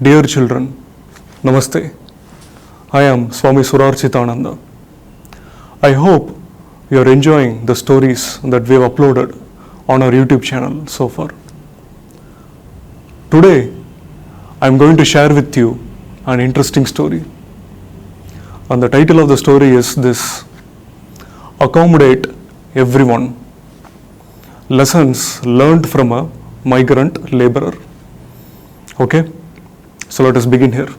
Dear children, Namaste. I am Swami Surarchitananda. I hope you are enjoying the stories that we have uploaded on our YouTube channel so far. Today, I am going to share with you an interesting story. And the title of the story is this: Accommodate Everyone. Lessons learned from a migrant laborer. Okay, so let us begin here.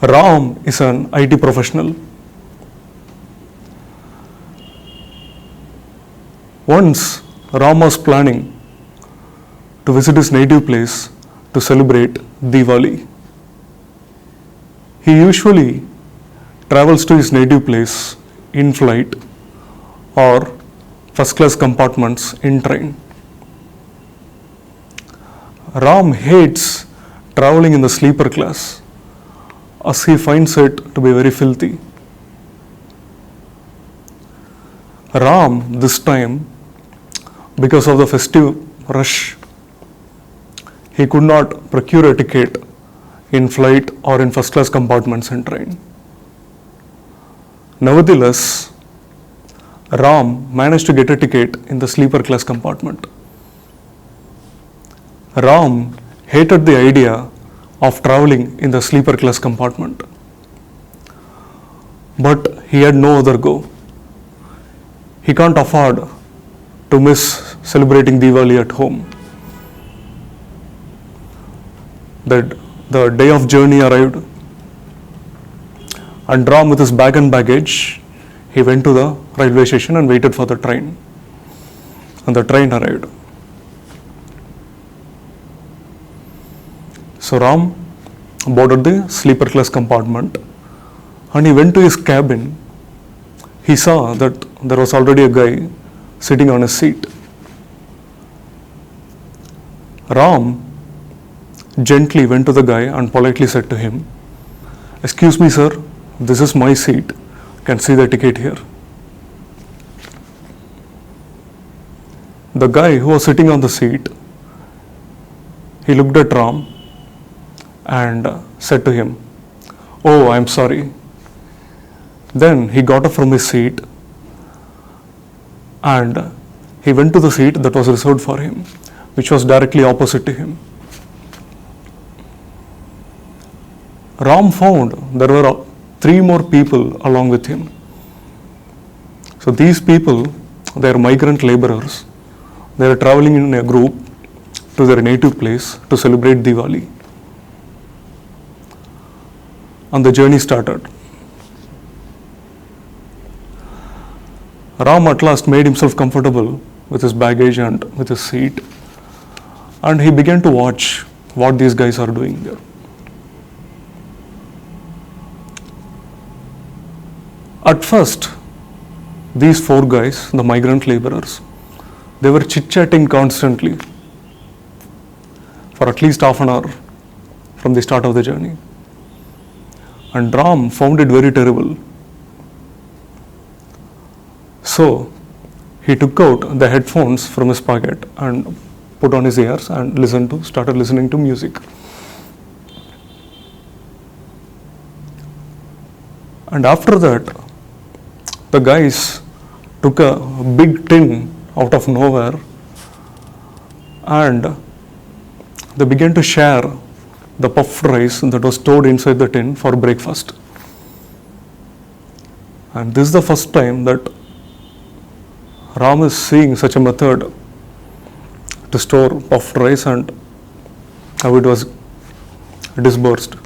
Ram is an IT professional. Once Ram was planning to visit his native place to celebrate Diwali. He usually travels to his native place in flight or first class compartments in train. Ram hates traveling in the sleeper class as he finds it to be very filthy. Ram, this time, because of the festive rush, he could not procure a ticket in flight or in first class compartments in train. Nevertheless, Ram managed to get a ticket in the sleeper class compartment. Ram hated the idea of traveling in the sleeper class compartment, but he had no other go. He can't afford to miss celebrating Diwali at home. The day of journey arrived, and Ram, with his bag and baggage, he went to the railway station and waited for the train. And the train arrived. So Ram boarded the sleeper class compartment, and he went to his cabin. He saw that there was already a guy sitting on his seat. Ram gently went to the guy and politely said to him, "Excuse me, sir, this is my seat. You can see the ticket here." The guy who was sitting on the seat, he looked at Ram and said to him, "Oh, I am sorry." Then he got up from his seat and he went to the seat that was reserved for him, which was directly opposite to him. Ram found there were 3 more people along with him. So these people, they are migrant laborers. They are traveling in a group to their native place to celebrate Diwali. And the journey started. Ram at last made himself comfortable with his baggage and with his seat, and he began to watch what these guys are doing there. At first, these 4 guys, the migrant laborers, they were chit-chatting constantly for at least half an hour from the start of the journey. And Ram found it very terrible. So he took out the headphones from his pocket and put on his ears and started listening to music. And after that, the guys took a big tin out of nowhere and they began to share the puffed rice that was stored inside the tin for breakfast. And this is the first time that Ram is seeing such a method to store puffed rice and how it was disbursed.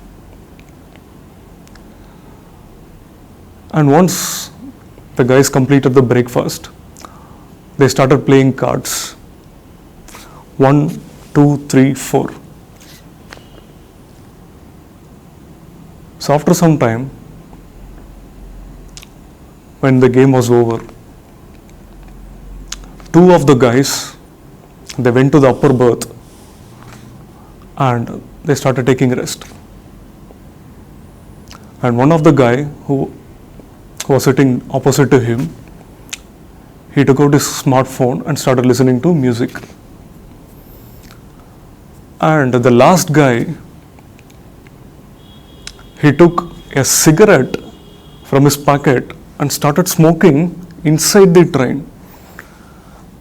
And once the guys completed the breakfast, they started playing cards. 1, 2, 3, 4. So after some time, when the game was over, 2 of the guys, they went to the upper berth and they started taking rest. And one of the guy who was sitting opposite to him, he took out his smartphone and started listening to music. And the last guy, he took a cigarette from his pocket and started smoking inside the train.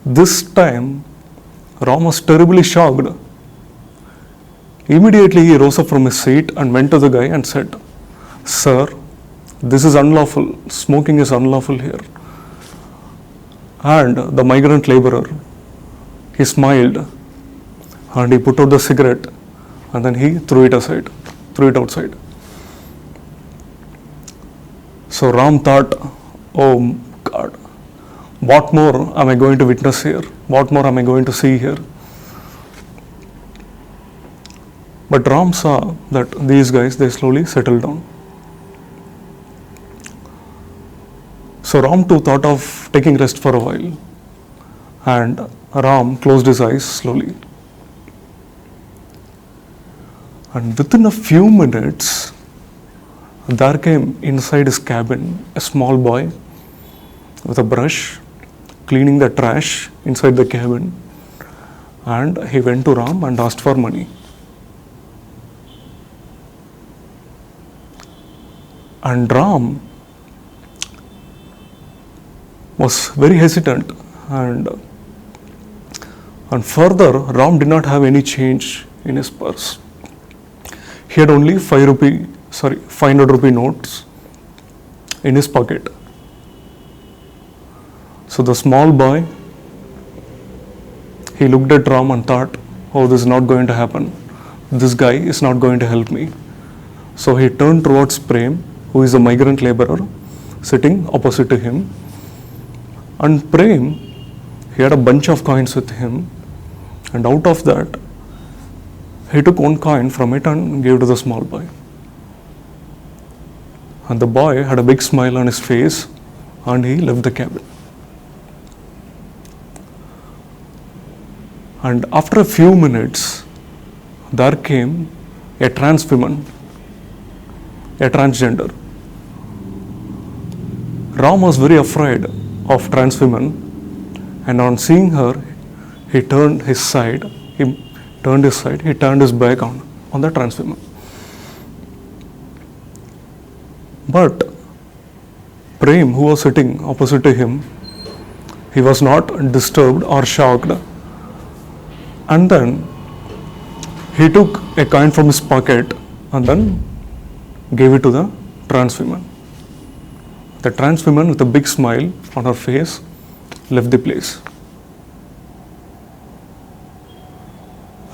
This time, Ram was terribly shocked. Immediately he rose up from his seat and went to the guy and said, "Sir, this is unlawful. Smoking is unlawful here." And the migrant laborer, he smiled and he put out the cigarette and then he threw it outside. So Ram thought, "Oh God, what more am I going to witness here? What more am I going to see here?" But Ram saw that these guys, they slowly settled down. So Ram too thought of taking rest for a while, and Ram closed his eyes slowly. And within a few minutes, there came inside his cabin a small boy with a brush, cleaning the trash inside the cabin, and he went to Ram and asked for money. And Ram was very hesitant, and further, Ram did not have any change in his purse. He had only 500 rupee notes in his pocket. So the small boy, he looked at Ram and thought, "Oh, this is not going to happen. This guy is not going to help me." So he turned towards Prem, who is a migrant laborer sitting opposite to him. And Prem, he had a bunch of coins with him, and out of that, he took one coin from it and gave to the small boy. And the boy had a big smile on his face and he left the cabin. And after a few minutes, there came a trans woman, a transgender. Ram was very afraid of trans women, and on seeing her, he turned his back on the trans woman. But Prem, who was sitting opposite to him, he was not disturbed or shocked. And then he took a coin from his pocket and then gave it to the trans woman. The trans woman, with a big smile on her face, left the place.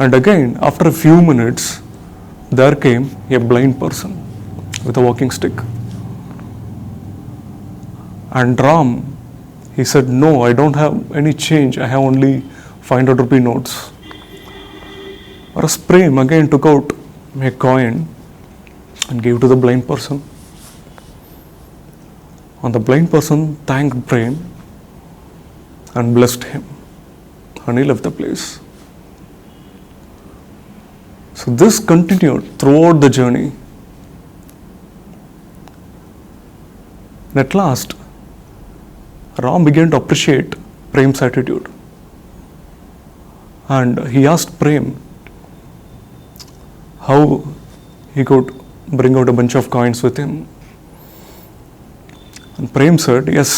And again, after a few minutes, there came a blind person with a walking stick. And Ram, he said, "No, I don't have any change. I have only 500 rupee notes." Whereas Prem again took out a coin and gave to the blind person. And the blind person thanked Prem and blessed him, and he left the place. So this continued throughout the journey. And at last, Ram began to appreciate Prem's attitude. And he asked Prem how he could bring out a bunch of coins with him. And Prem said, "Yes,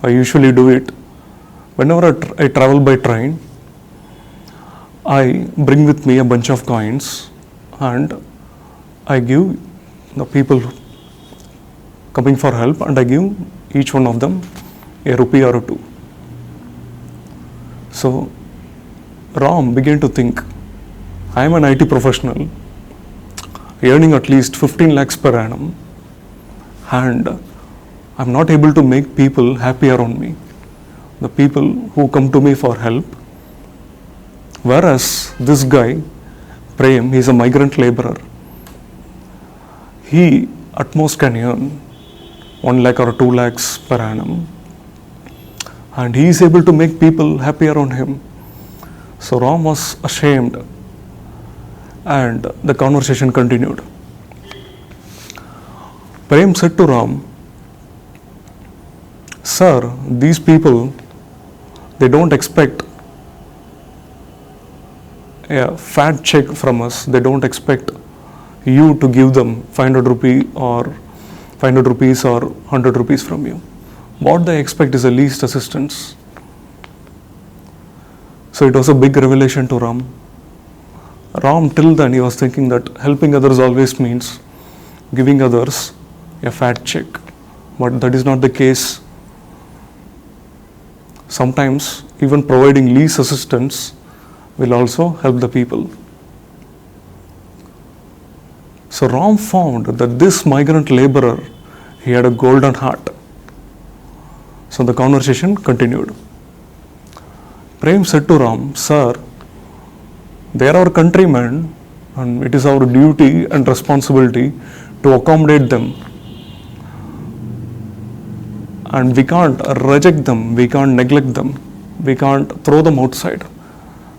I usually do it. Whenever I travel by train, I bring with me a bunch of coins and I give the people coming for help, and I give each one of them a rupee or two." So Ram began to think, I am an IT professional earning at least 15 lakhs per annum, and I'm not able to make people happy around me, the people who come to me for help. Whereas this guy, Prem, he's a migrant laborer. He at most can earn 1 lakh or 2 lakhs per annum, and he is able to make people happy around him. So Ram was ashamed and the conversation continued. Prem said to Ram, "Sir, these people, they don't expect a fat check from us. They don't expect you to give them 500 rupees or 100 rupees from you. What they expect is a least assistance." So it was a big revelation to Ram. Ram, till then, he was thinking that helping others always means giving others a fat check. But that is not the case. Sometimes even providing least assistance will also help the people. So Ram found that this migrant laborer, he had a golden heart. So the conversation continued. Prem said to Ram, "Sir, they are our countrymen and it is our duty and responsibility to accommodate them. And we can't reject them, we can't neglect them, we can't throw them outside.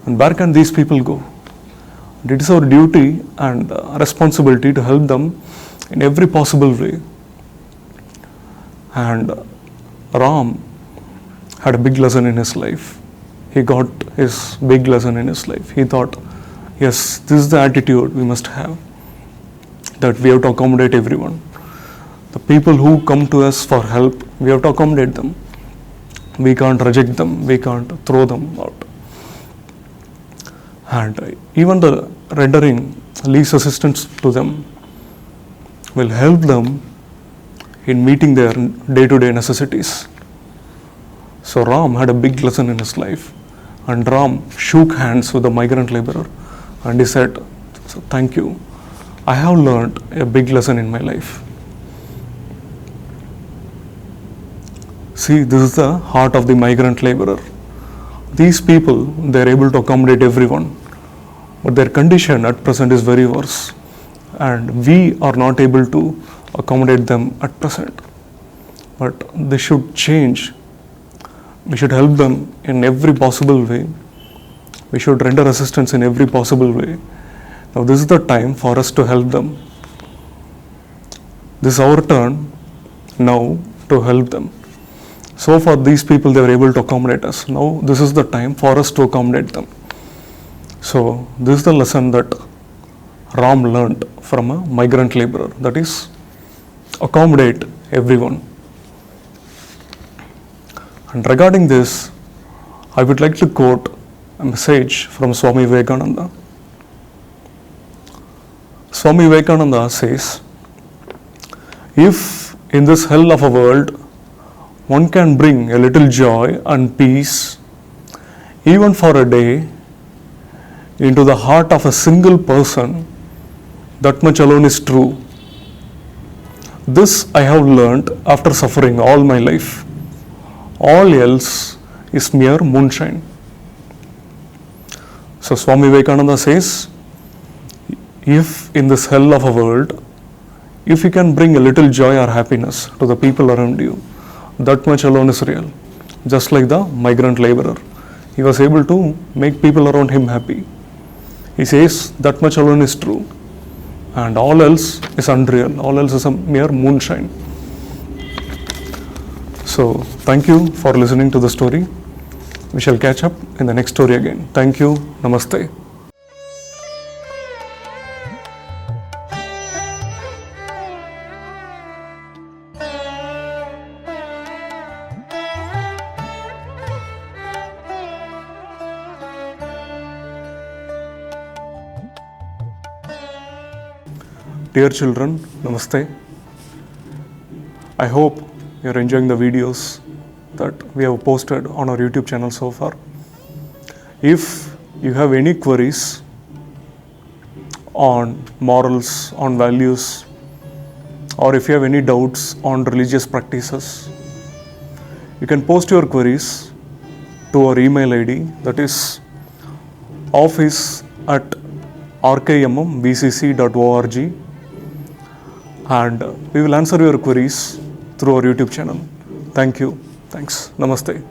And where can these people go? It is our duty and responsibility to help them in every possible way." And Ram had a big lesson in his life. He got his big lesson in his life. He thought, yes, this is the attitude we must have, that we have to accommodate everyone. The people who come to us for help, we have to accommodate them. We can't reject them, we can't throw them out. And even the rendering least assistance to them will help them in meeting their day-to-day necessities. So Ram had a big lesson in his life, and Ram shook hands with the migrant laborer and he said, "So thank you. I have learned a big lesson in my life." See, this is the heart of the migrant laborer. These people, they are able to accommodate everyone, but their condition at present is very worse, and we are not able to accommodate them at present. But they should change. We should help them in every possible way. We should render assistance in every possible way. Now this is the time for us to help them. This is our turn now to help them. So far these people, they were able to accommodate us. Now this is the time for us to accommodate them. So this is the lesson that Ram learned from a migrant laborer, that is, accommodate everyone. And regarding this, I would like to quote a message from Swami Vivekananda. Swami Vivekananda says, "If in this hell of a world one can bring a little joy and peace, even for a day, into the heart of a single person, that much alone is true. This I have learnt after suffering all my life. All else is mere moonshine." So Swami Vivekananda says, if in this hell of a world, if you can bring a little joy or happiness to the people around you, that much alone is real. Just like the migrant laborer, he was able to make people around him happy. He says that much alone is true, and all else is unreal, all else is a mere moonshine. So thank you for listening to the story. We shall catch up in the next story again. Thank you. Namaste. Dear children, Namaste. I hope you're enjoying the videos that we have posted on our YouTube channel so far. If you have any queries on morals, on values, or if you have any doubts on religious practices, you can post your queries to our email ID, that is office@rkmmvcc.org, and we will answer your queries through our YouTube channel. Thank you. Thanks. Namaste.